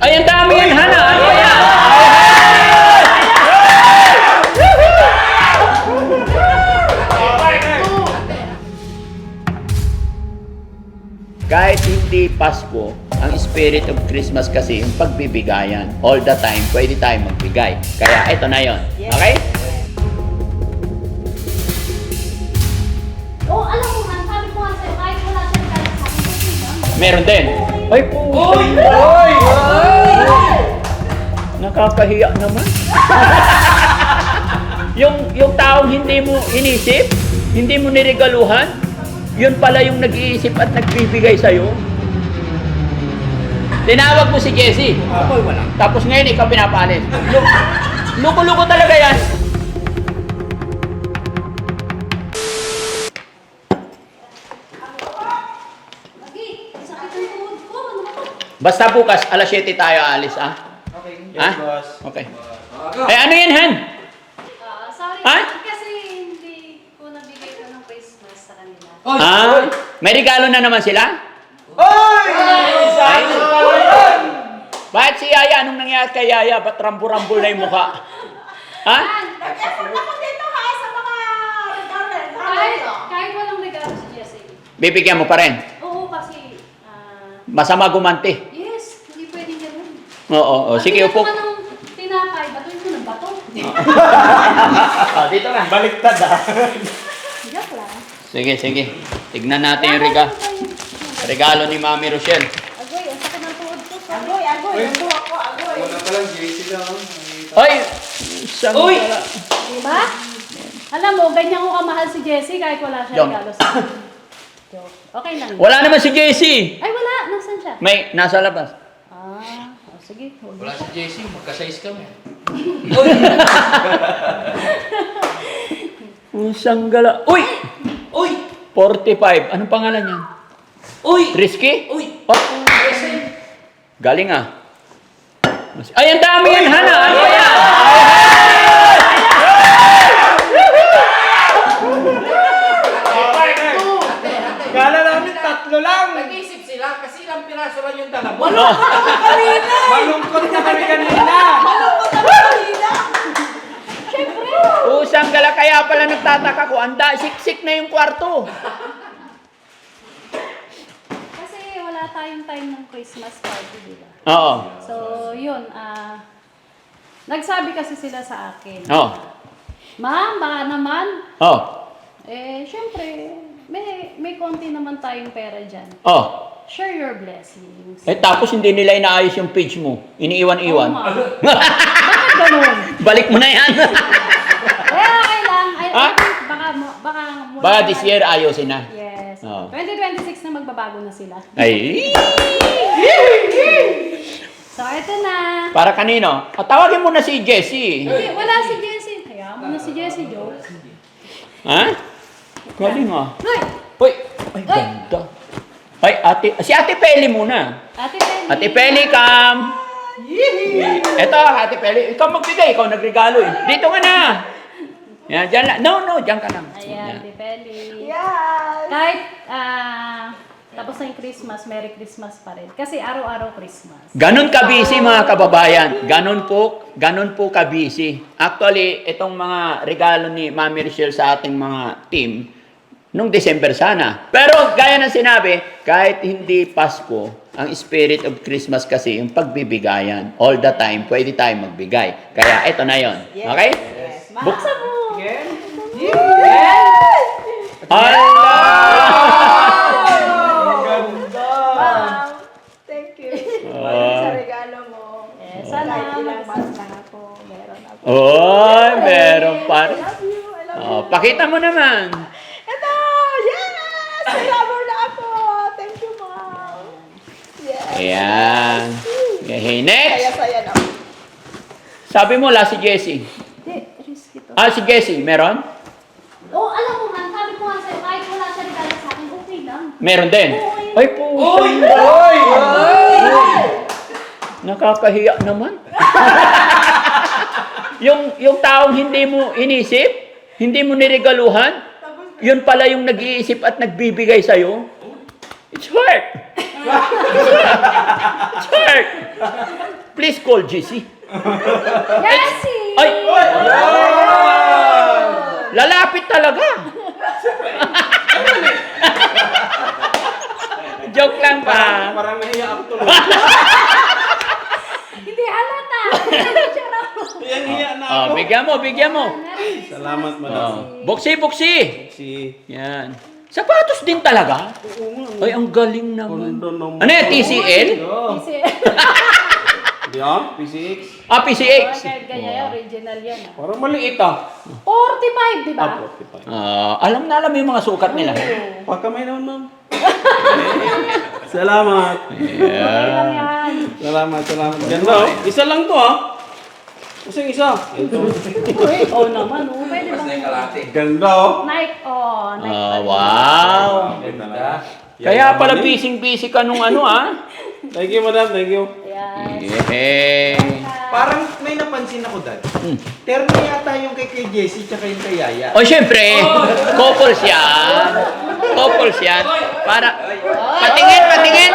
Ay, ang dami yan, Hana. Ano yan? Kahit hindi Pasko, ang spirit of Christmas kasi yung pagbibigayan. All the time, pwede tayo magbigay. Kaya ito na yon. Okay? Oh, alam mo man, sabi ko nga sa'yo, kahit wala siyang kaya sa akin, okay lang. Meron din. Ay po. Nakakahiya naman. yung taong hindi mo inisip, hindi mo niregaluhan, yun pala yung nag-iisip at nagbibigay sa'yo. Tinawag mo si Jessie. Ako'y wala. Tapos ngayon ikaw pinapalis. Luko-luko talaga yan. Lagi, sakit ang tuhod ko. Ano ba? Basta bukas, alas 7 tayo aalis, ah? Okay. Ha? Okay. Eh, ano yan, Han? Sorry, Ha? kasi hindi ko nabigay ko ng Christmas sa kanila. Ah, may regalo na naman sila? Oy! Ay. Bakit si Yaya? Anong nangyari kay Yaya? Ba't rambo-rambo na yung mukha? Ha? Nag-effort ako dito ha sa mga regalo. Kahit walang regalo si Jessie. Bibigyan mo pa rin. Oo, kasi, Masama gumanti. yes, hindi pwedeng ganun. Oo. Sige, Pag upo. ka ng tinapay, batuin mo ng bato. Dito na. Baliktad ah. Joke lang. Sige. Tignan natin yung regalo ni Mami Rochelle. Agoy, ang sakit ng tuhod ko. Agoy, nandun ako, agoy. Wala pa lang, JC lang. Ay! Isang Uy! Diba? Alam mo, ganyan ko kamahal si Jessie kahit wala siya Jom. regalo sa akin. Joke. Okay lang. Wala naman si Jessie. Ay, wala. Nasaan siya? Nasa labas. Sige. Wala si JC, magka-size kami. Isang gala. Uy! Uy! 45. Anong pangalan niya? Uy! Risky? Uy! Oh, galing ah. Ay, ang dami yan, Hana. Ano yan? Kala namin tatlo lang. Nag-iisip sila kasi ilang piraso lang yung dala mo. Malungkot na kami kanina. Usang gala, kaya pala nagtataka ko. Siksik na yung kwarto. Kasi wala tayong time ng Christmas party, di ba? Oo. So, yun. Nagsabi kasi sila sa akin, Oo. Ma'am, baka naman, Oo. syempre, may konti naman tayong pera dyan. Oo. Share your blessings. Tapos hindi nila inaayos yung page mo. Iniiwan-iwan. Oo, ma'am. Bakit ganun? Balik mo na yan. Okay lang. Ha? Baka This year ayusin na. Yes. Oo. 2026 na magbabago na sila. Ay. So, eto na. Para kanino? Tawagin mo na si Jessie. Hindi, wala si Jessie. Hayaan mo na si Jessie, joke. Ha? Galing ah. Hoy! Uy. Ay, ganda. Ay, si Ate Peli muna. Ate Penny. Ate Peli, come. Eto, Ate Peli. Ikaw magbigay. Ikaw nagregalo eh. Dito ka na. Yan, dyan lang. No, dyan ka lang. Ayan, Ate Penny. Yes. Kahit, tapos na yung Christmas, Merry Christmas pa rin. Kasi araw-araw Christmas. Ganon ka-busy mga kababayan. Ganon po ka-busy. Actually, itong mga regalo ni Mami Rochelle sa ating mga team, nung December sana. Pero gaya ng sinabi, kahit hindi Pasko, ang spirit of Christmas kasi yung pagbibigayan. All the time, pwede tayo magbigay. Kaya ito na yon. Okay? Yes. Buksan mo! Wow. Thank you. Sa regalo mo. Sana Kahit ilang months lang ako, meron ako. Oh, meron pa. I love you. I love you. Oh, pakita mo naman. Ito! Yes! May lover na ako. Thank you, Mom. Yes. Ayan. Okay, next. Saya-saya na. Sabi mo, si Jessie. Hindi, risky to. Si Jessie, meron? Oh, alam mo man, sabi ko nga sa'yo, kahit wala siya regalo sa akin, okay lang. Meron din. Ay po. Uy! Nakakahiya naman. yung taong hindi mo inisip, hindi mo niregaluhan, yun pala yung nag-iisip at nagbibigay sa'yo. It's hurt. It's hurt. Please call GC. Yasi! Ay! Lalapit talaga. Joke lang pa. Parang nahiya ako tuloy. Hindi halata. Yan hiya na Oh, ako. bigyan mo. Salamat, madam. Oh. Buksi. Si... Yan. Sapatos din talaga? Ay, ang galing naman. Ganda naman. Ano yan, TCL? Kasi, Yan, PCX. Ah, PCX. kahit ganyan, original yan. ah. Parang maliit ah. 45, di ba? Ah, 45. Alam na alam yung mga sukat nila. Pagkamay naman, ma'am. Salamat. Okay lang yan. Salamat. Ganda oh. Isa lang to ah. Kasi isa. Ito. Uy, naman, pwede ba? Ganda oh. Nike, Nike. Wow. Ganda. Kaya pala busy ka nung ano Thank you, madam. Thank you. Yan. Yay. Parang may napansin ako, Dad. Terno yata yung kay Jessie tsaka yung kay Yaya. O syempre, couples yan. Couples yan. Para,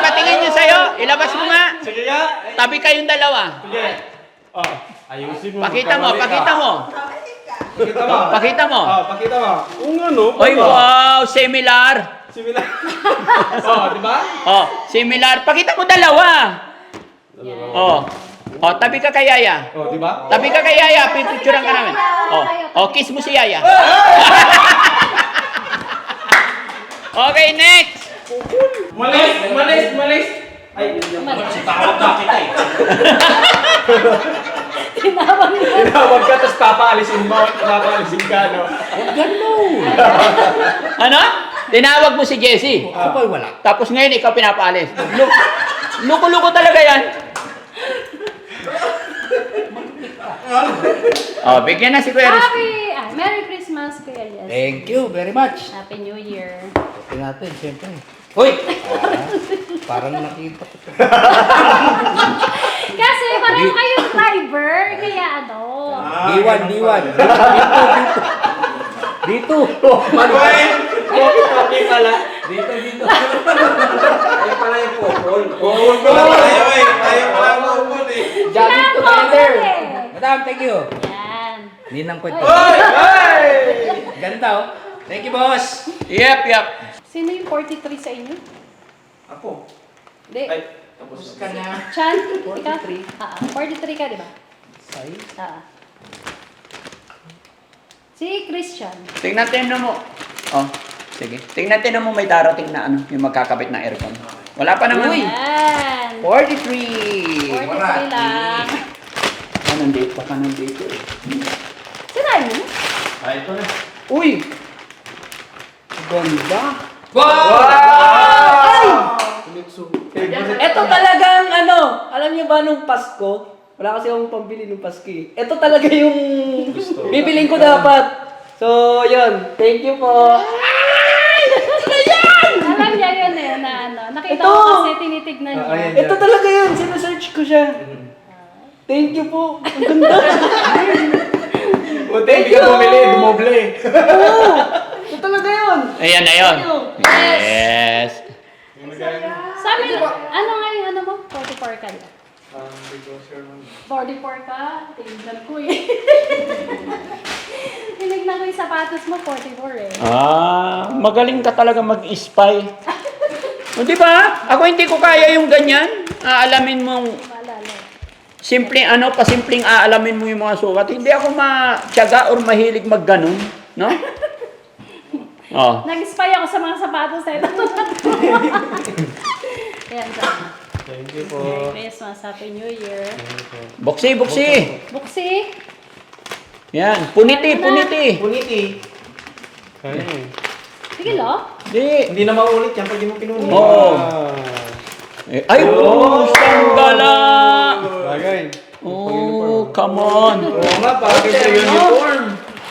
patingin nyo sa'yo. Ilabas mo nga. Sige ya. Tabi kayong dalawa. Sige. Oh, ayusin mo. Pakita mo. Pakita mo. Pakita mo. Oh, pakita mo. Kung ano. Oy, wow, similar. Similar. Oh, di ba? Oh, similar. Pakita mo dalawa. Oh. Oh, tabi ka kay Yaya. Oh, di ba? Tabi ka kay Yaya, pipicturean ka namin. Oh, kiss mo si Yaya. Okay, next. Malis. Ay, Tawag na kita eh. Tinawag mo. tinawag ka, tapos papaalisin ka, no? Ano? Tinawag mo si Jessie. Ako ay wala. Tapos ngayon ikaw pinapaalis. Luko-luko talaga yan. Oh, bigyan na si Kuya Rizky. Merry Christmas, Kuya Elias. Thank you very much. Happy New Year. Okay natin, siyempre. Hoy! Parang nakita ko. Kasi pareho kayong driver, kaya ano. D1. Dito. Okay pala. Dito. Ayaw pala yung popol. Popol pala tayo eh. Ayaw pala yung popol eh. Jogging Sinako, together. eh. Madam, thank you. Yan. Ninang kwento. Hoy! Ganda oh. Thank you, boss. Yep. Sino yung 43 sa inyo? Ako. Hindi. Ay, tapos Ka na. Chan, ikaw? 43 ka, di ba? Say. Si Christian. Tingnan mo. Oh, sige. Tingnan mo may darating na ano, yung magkakabit na aircon. Wala pa naman. Yan. 43. 43 lang. Nandito pa nandito eh. Sinabi mo? Ay, ito na. Uy! Ganda! Ito talagang ano, alam niyo ba nung Pasko? Wala kasi akong pambili nung Pasko eh. Ito talaga yung bibiling ko dapat. So, yun. Thank you po. Alam niya yun eh, na ano. Nakita Ito! ko kasi tinitignan niya. ayan. Ito talaga yun. Sinesearch ko siya. Thank you po. Ang ganda. Buti, hindi ka bumili, dumoble. Oo. Ito talaga yun. Ayan na yun. Yes. Yes. Sa amin, ano nga yung ano mo? 44 ka diba? 44 ka? Tinignan ko eh. Tinignan ko yung sapatos mo, 44 eh. Magaling ka talaga mag-spy. O, di ba? Ako hindi ko kaya yung ganyan. Aalamin mong Maalala. pasimpleng aalamin mo yung mga sukat. Hindi ako matyaga or mahilig magganon, no? Oh. Nag-spy ako sa mga sapatos na ito. Ayan, sana. Thank you po. Merry Christmas, Happy New Year. Buksi. Buksi. Yan, puniti. Puniti. Kaya eh. Sige lo. Di. Hindi na maulit yan pag di mo pinunit. Oo. Ay, sanggala. Bagay. Oh, come on. Oo nga, bagay sa uniform.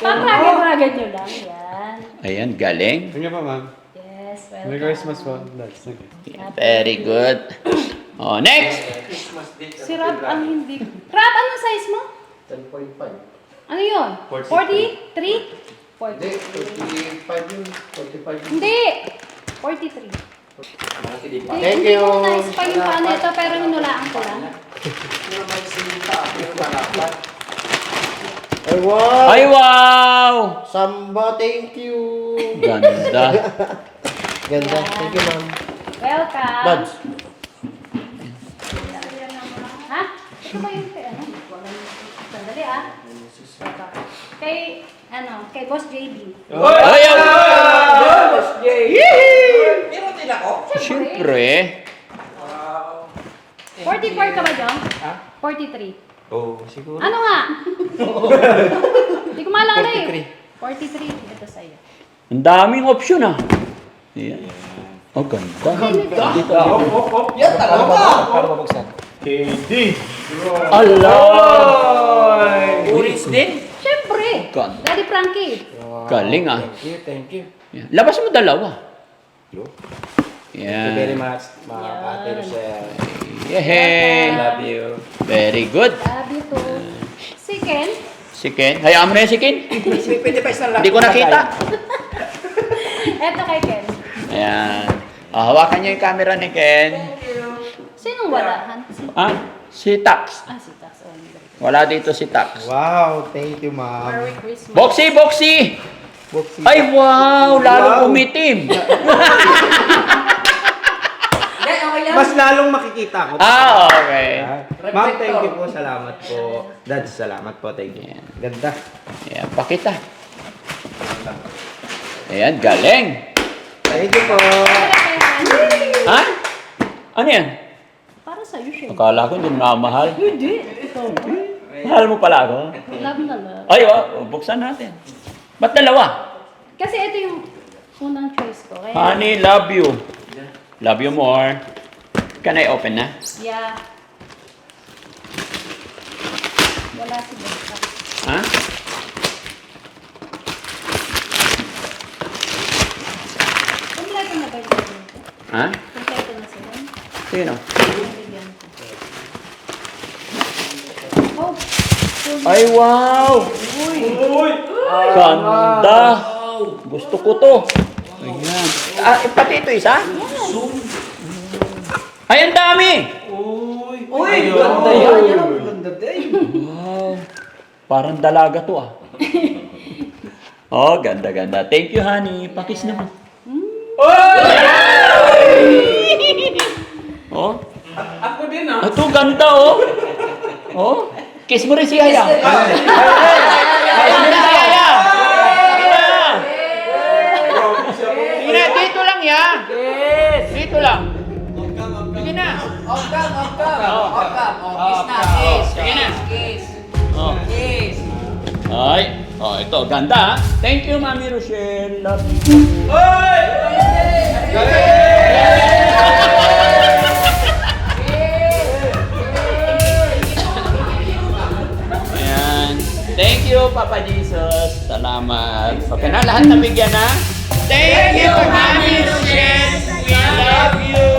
Papragay-pragay nyo lang. Yan. Ayan, galing. Sige pa, ma'am. Yes, welcome. Merry Christmas po. That's okay. Yeah, very good. Oh, next. Si Rob, ang hindi. Rob, anong size mo? 10.5. Ano yun? 43? 43. 45 yun. 45 yun. Hindi! 43. Thank you. Hindi ko na-spy yung paano ito, pero hinulaan ko lang. Ay, wow! Ay, wow! Samba, thank you! Ganda. Ganda. Thank you, ma'am. Welcome. Buds. Ha? Ito ba yung kay ano? Sandali ah. Kay, ano, kay Boss JB. Ay, Boss Jay! Meron din ako. siyempre. 44 ka ba, Jong? Ha? 43. Oo, siguro. Ano nga? Hindi ko maalala eh. 43. Ito sa'yo. Ang daming option ah. Ayan. Oh, ganda. Dito. Yan, talaga! Allah! Uris din. Siyempre. Ganda. Daddy Frankie. Galing ah. Thank you. Yan. Labas mo dalawa. Thank you very Yan. much, mga Ate Rochelle. Yehey! Love you. Very good. Love you too. Si Ken. Si Ken. Hayaan mo na yan si Ken. Pwede pa isang Hindi ko nakita. Eto kay Ken. Ayan. Hawakan niyo yung camera ni Ken. Sinong wala? Ah, si Tax. Ah, si Tax. Oh, very good. Wala dito si Tax. Wow, thank you, ma'am. Merry Christmas. Boxy, Boxy! Boxy. Ay, wow! Lalo Wow. umitim. Mas lalong makikita ko. Ah, okay. Ma'am, thank you po. Salamat po. Dad, salamat po. Thank you. Yan. Ganda. Ayan, pakita. Ayan, galing. Thank you po. Ha? Ano yan? Para sa'yo siya. Akala ko hindi mo namahal. Hindi. Ikaw. Mahal mo pala ako. Love na love. Ay, buksan natin. Ba't dalawa? Kasi ito yung unang choice ko. Kaya, Honey, love you. Love you more. Can I open na? yeah. Wala si Besta. Ha? Kompleto na ba yung dito? Ha? Kompleto na sila. Sino? Bibigyan ko. Oh, full Ay, wow! Ganda! Gusto ko to. Ayan. Ah, pati ito isa? Ay, ang dami! Uy, ganda yan. Ganda din. Wow. Parang dalaga to ah. Oh, ganda, ganda. Thank you, honey. Pakis naman. Oh. Ako din ah. Ito, ganda oh. Oh. Kiss mo rin si Yaya. Kiss mo rin si Yaya. Sige na, dito lang ya. Dito lang. Sige na. Sige na. Oh. Ay. Oh, ito. Ganda. Thank you, Mami Rochelle. Love you. Ayan. Thank you, Papa Jesus. Salamat. Okay na, lahat nabigyan na. Thank you, Mami Rochelle. We love you.